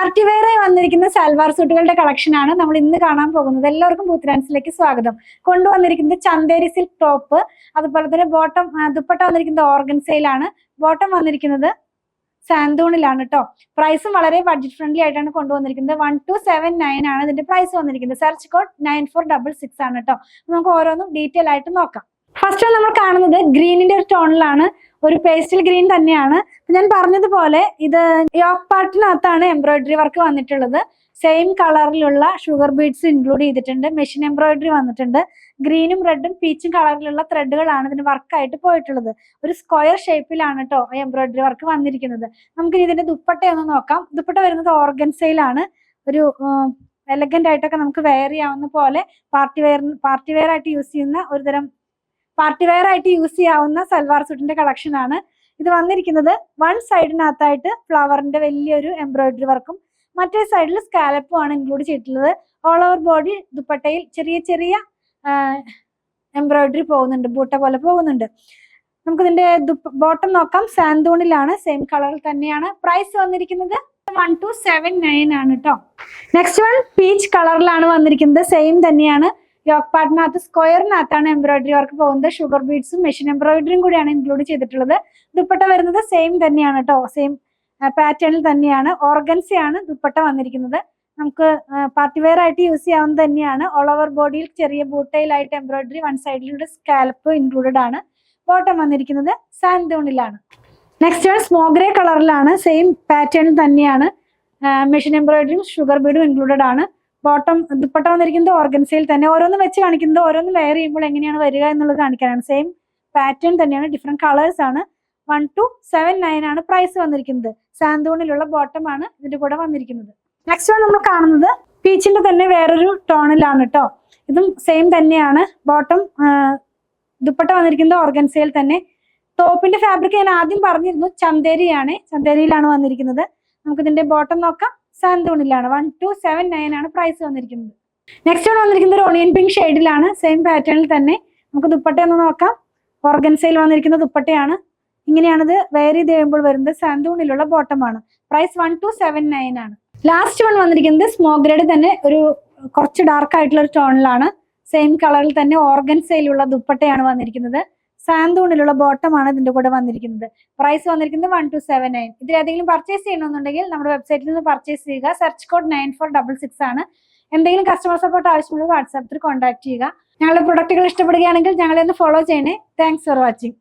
Party വെയറായി വന്നിരിക്കുന്ന salwar സൂട്ടുകളുടെ collection ആണ് നമ്മൾ ഇന്ന് കാണാൻ പോകുന്നത്. എല്ലാവർക്കും ബൂത്ത് സ്വാഗതം. കൊണ്ടുവന്നിരിക്കുന്നത് ചന്തേരി സിൽക്ക് ടോപ്പ്, അതുപോലെ തന്നെ ബോട്ടം ദുപ്പട്ട വന്നിരിക്കുന്നത് ഓർഗൻസയിലാണ്. ബോട്ടം വന്നിരിക്കുന്നത് സാന്തൂണിലാണ് കേട്ടോ. പ്രൈസും വളരെ ബഡ്ജറ്റ് ഫ്രണ്ട്ലി ആയിട്ടാണ് കൊണ്ടുവന്നിരിക്കുന്നത്. 1279 ആണ് ഇതിന്റെ പ്രൈസ് വന്നിരിക്കുന്നത്. സെർച്ച് കോഡ് 9466 ആണ് കേട്ടോ. നമുക്ക് ഓരോന്നും ഡീറ്റെയിൽ ആയിട്ട് നോക്കാം. ഫസ്റ്റ് നമ്മൾ കാണുന്നത് ഗ്രീനിന്റെ ഒരു ടോണിലാണ്, ഒരു പേസ്റ്റൽ ഗ്രീൻ തന്നെയാണ്. ഞാൻ പറഞ്ഞതുപോലെ ഇത് യോക്ക് പാർട്ടിനകത്താണ് എംബ്രോയിഡറി വർക്ക് വന്നിട്ടുള്ളത്. സെയിം കളറിലുള്ള ഷുഗർ ബീഡ്സ് ഇൻക്ലൂഡ് ചെയ്തിട്ടുണ്ട്. മെഷീൻ എംബ്രോയിഡറി വന്നിട്ടുണ്ട്. ഗ്രീനും റെഡും പീച്ചും കളറിലുള്ള ത്രെഡുകളാണ് ഇതിന് വർക്കായിട്ട് പോയിട്ടുള്ളത്. ഒരു സ്ക്വയർ ഷേപ്പിലാണ് കേട്ടോ എംബ്രോയിഡറി വർക്ക് വന്നിരിക്കുന്നത്. നമുക്ക് ഇതിന്റെ ദുപ്പട്ട ഒന്ന് നോക്കാം. ദുപ്പട്ട വരുന്നത് ഓർഗൻസയിലാണ്. ഒരു എലഗന്റ് ആയിട്ടൊക്കെ നമുക്ക് വെയർ ചെയ്യാവുന്ന പോലെ പാർട്ടി വെയർ ആയിട്ട് യൂസ് ചെയ്യുന്ന ഒരുതരം പാർട്ടി വെയർ ആയിട്ട് യൂസ് ചെയ്യാവുന്ന സൽവാർ സൂട്ടിന്റെ കളക്ഷൻ ആണ് ഇത് വന്നിരിക്കുന്നത്. വൺ സൈഡിനകത്തായിട്ട് ഫ്ലവറിന്റെ വലിയൊരു എംബ്രോയിഡറി വർക്കും മറ്റേ സൈഡിൽ സ്കാലപ്പും ആണ് ഇൻക്ലൂഡ് ചെയ്തിട്ടുള്ളത്. ഓൾ ഓവർ ബോഡി ദുപ്പട്ടയിൽ ചെറിയ ചെറിയ എംബ്രോയിഡറി പോകുന്നുണ്ട്, ബൂട്ട പോലെ പോകുന്നുണ്ട്. നമുക്ക് ഇതിന്റെ ബോട്ടം നോക്കാം. സാന്തൂണിലാണ്, സെയിം കളറിൽ തന്നെയാണ്. പ്രൈസ് വന്നിരിക്കുന്നത് 1279 ആണ് കേട്ടോ. നെക്സ്റ്റ് വൺ പീച്ച് കളറിലാണ് വന്നിരിക്കുന്നത്. സെയിം തന്നെയാണ്. യോക്ക് പാർട്ടിനകത്ത് സ്ക്വയറിനകത്താണ് എംബ്രോയിഡറി വർക്ക് പോകുന്നത്. ഷുഗർ ബീഡ്സും മെഷീൻ എംബ്രോയിഡറിയും കൂടിയാണ് ഇൻക്ലൂഡ് ചെയ്തിട്ടുള്ളത്. ദുപ്പട്ട വരുന്നത് സെയിം തന്നെയാണ് കേട്ടോ, സെയിം പാറ്റേണിൽ തന്നെയാണ്. ഓർഗൻസയാണ് ദുപ്പട്ട വന്നിരിക്കുന്നത്. നമുക്ക് പാർട്ടി വെയർ ആയിട്ട് യൂസ് ചെയ്യാവുന്നത് തന്നെയാണ്. ഓൾ ഓവർ ബോഡിയിൽ ചെറിയ ബൂട്ടയിലായിട്ട് എംബ്രോയിഡറി, വൺ സൈഡിലൂടെ സ്കാൽപ്പ് ഇൻക്ലൂഡഡ് ആണ്. ബോട്ടം വന്നിരിക്കുന്നത് സാന്തൂണിലാണ്. നെക്സ്റ്റ് വൺ സ്മോഗ്രേ കളറിലാണ്, സെയിം പാറ്റേണിൽ തന്നെയാണ്. മെഷീൻ എംബ്രോയിഡറിയും ഷുഗർ ബീഡും ഇൻക്ലൂഡഡ് ആണ്. ബോട്ടം ദുപ്പട്ട വന്നിരിക്കുന്നത് ഓർഗൻസയിൽ തന്നെ. ഓരോന്നും വെച്ച് കാണിക്കുന്നത് ഓരോന്നും വെയർ ചെയ്യുമ്പോൾ എങ്ങനെയാണ് വരിക എന്നുള്ളത് കാണിക്കാനാണ്. സെയിം പാറ്റേൺ തന്നെയാണ്, ഡിഫറെന്റ് കളേഴ്സ് ആണ്. 1279 ആണ് പ്രൈസ് വന്നിരിക്കുന്നത്. സാന്തൂണിലുള്ള ബോട്ടം ആണ് ഇതിന്റെ കൂടെ വന്നിരിക്കുന്നത്. നെക്സ്റ്റ് വൺ നമ്മൾ കാണുന്നത് പീച്ചിന്റെ തന്നെ വേറൊരു ടോണിലാണ് കേട്ടോ. ഇതും സെയിം തന്നെയാണ്. ബോട്ടം ദുപ്പട്ട വന്നിരിക്കുന്നത് ഓർഗൻസയിൽ തന്നെ. ടോപ്പിന്റെ ഫാബ്രിക് ഞാൻ ആദ്യം പറഞ്ഞിരുന്നു, ചന്തേരിയാണ്. ചന്തേരിയിലാണ് വന്നിരിക്കുന്നത്. നമുക്ക് ഇതിന്റെ ബോട്ടം നോക്കാം. സാന്തൂണിലാണ്. 1279 ആണ് പ്രൈസ് വന്നിരിക്കുന്നത്. നെക്സ്റ്റ് വൺ വന്നിരിക്കുന്നത് ഒരു ഓണിയൻ പിങ്ക് ഷെയ്ഡിലാണ്, സെയിം പാറ്റേണിൽ തന്നെ. നമുക്ക് ദുപ്പട്ട ഒന്ന് നോക്കാം. ഓർഗൻസയിൽ വന്നിരിക്കുന്ന ദുപ്പട്ടയാണ്. ഇങ്ങനെയാണിത് വെയർ ചെയ്ത് കഴിയുമ്പോൾ വരുന്നത്. സാന്തൂണിലുള്ള ബോട്ടമാണ്. പ്രൈസ് 1279 ആണ്. ലാസ്റ്റ് വൺ വന്നിരിക്കുന്നത് സ്മോഗ്രേഡ് തന്നെ, ഒരു കുറച്ച് ഡാർക്ക് ആയിട്ടുള്ള ഒരു ടോണിലാണ്. സെയിം കളറിൽ തന്നെ ഓർഗൻസയിലുള്ള ദുപ്പട്ടയാണ് വന്നിരിക്കുന്നത്. സാന്തൂണിലുള്ള ബോട്ടമാണ് ഇതിന്റെ കൂടെ വന്നിരിക്കുന്നത്. പ്രൈസ് വന്നിരിക്കുന്നത് 1279. ഇതിൽ ഏതെങ്കിലും പർച്ചേസ് ചെയ്യണമെന്നുണ്ടെങ്കിൽ നമ്മുടെ വെബ്സൈറ്റിൽ നിന്ന് പർച്ചേസ് ചെയ്യുക. സെർച്ച് കോഡ് 9466 ആണ്. എന്തെങ്കിലും കസ്റ്റമർ സപ്പോർട്ട് ആവശ്യമുള്ളത് വാട്സാപ്പിൽ കോൺടാക്ട് ചെയ്യുക. ഞങ്ങളുടെ പ്രൊഡക്റ്റുകൾ ഇഷ്ടപ്പെടുകയാണെങ്കിൽ ഞങ്ങളെ ഒന്ന് ഫോളോ ചെയ്യണേ. Thanks for watching.